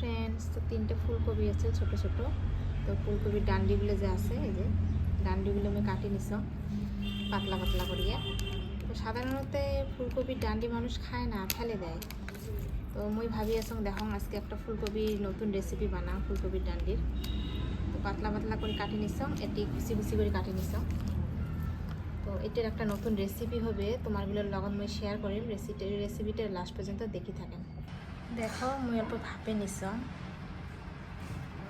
Friends, তো 3টে ফুলকপি আছে ছোট ছোট। তো ফুলকপির ডান্ডিগুলো যে আছে, এই যে ডান্ডিগুলো আমি কাটি নিছি পাতলা পাতলা করিয়া। তো সাধারণত ফুলকপির ডান্ডি মানুষ খায় না, ফেলে দেয়। তো মুই ভাবি আসং দেখং আজকে একটা ফুলকপির নতুন রেসিপি বানাও ফুলকপির ডান্ডির। তো পাতলা পাতলা করে কাটি নিছং, এটি কুচি কুচি করে কাটি নিছং। তো এটার একটা নতুন রেসিপি হবে, তোমারগুলোর লগত মই শেয়ার করিম। রেসিপিটা লাস্ট পর্যন্ত দেখি থাকেন। দেখো মুই অল্প ভাপে নিছং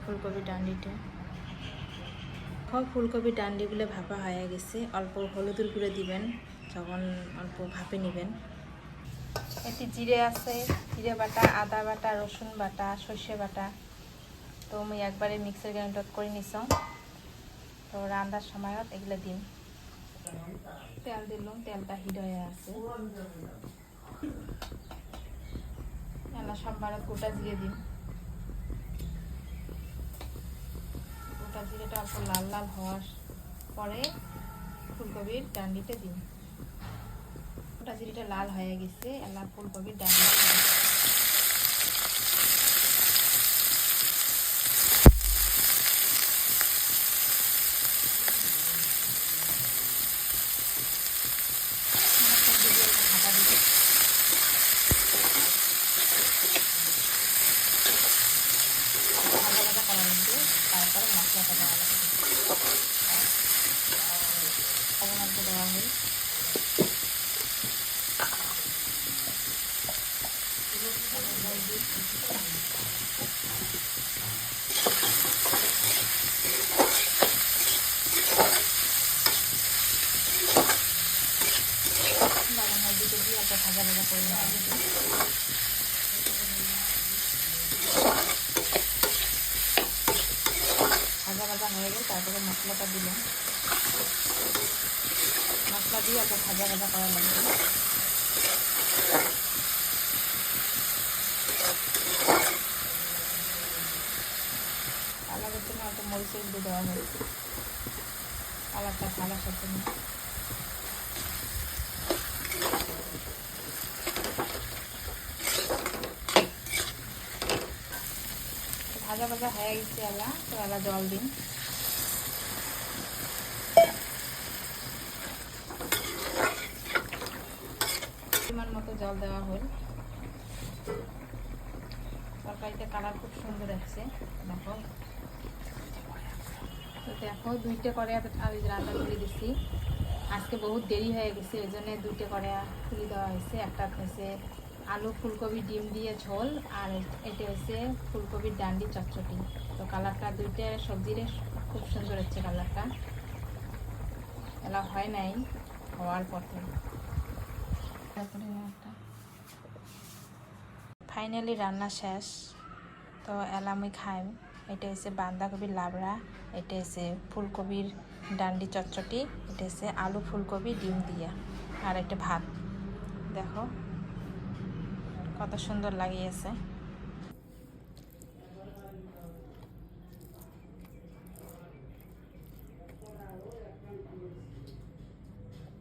ফুলকপির ডান্ডিটা। ফুলকপির ডান্ডিগুলো ভাপা হয়ে গেছে। অল্প হলুদের গুঁড়ো দিবেন যখন অল্প ভাপে নেবেন। এটি জিরে আছে, জিরে বাটা, আদা বাটা, রসুন বাটা, সর্ষে বাটা। তো আমি একবারে মিক্সার গ্রাইন্ডার করে নিছং। তো রান্নার সময়ত এগুলো দিন। তেল দিলাম, তেলটা হিট হয়ে আছে। এলা সম্বারত গোটা জিরে দিন। গোটা জিরেটা অল্প লাল লাল হওয়ার পরে ফুলকপির ডান্ডিটা দিন। গোটা জিরেটা লাল হয়ে গেছে, এলা ফুলকপির ডান্ডিটা দিন। তারপরে মশলাটা দেওয়া লাগবে। লবণ দেওয়া হয়। লবণ হলদিটা দিয়ে একটা ভাজা ভাজা করে নেওয়া হবে। ভাজা ভাজা হয়ে গেলে তারপরে মশলাটা দিলাম। মশলা দিয়ে একটা ভাজা ভাজা করা লাগবে। কালারের জন্য একটা মরিচের গুঁড়ো দেওয়া হয়েছে, কালারটা ভালো আসার জন্য। ভাজা ভাজা হয়ে গেছে এলা। তো এলা জল দিন। পরিমাণ মতো জল দেওয়া হল। তরকারিতে কালার খুব সুন্দর আসছে। দেখো, তো দেখো 2টে করে আমি রান্না তুলে দিচ্ছি। আজকে বহুত দেরি হয়ে গেছে, ওই জন্য 2টে করে তুলে দেওয়া হয়েছে। একটা হচ্ছে আলু ফুলকপি ডিম দিয়ে ঝোল, আর এটা হচ্ছে ফুলকপির ডান্ডি চটচটি। তো কালারটা 2টে সবজির খুব সুন্দর হচ্ছে কালারটা। এলা হয় নাই, হওয়ার পথে। ফাইনালি রান্না শেষ। তো এলা আমি খাই। এটা হচ্ছে বাঁধাকপির লাবড়া, এটা হচ্ছে ফুলকপির ডান্ডি চটচটি, এটা হচ্ছে আলু ফুলকপি ডিম দিয়া, আর একটা ভাত। দেখো কত সুন্দর লাগিয়েছে।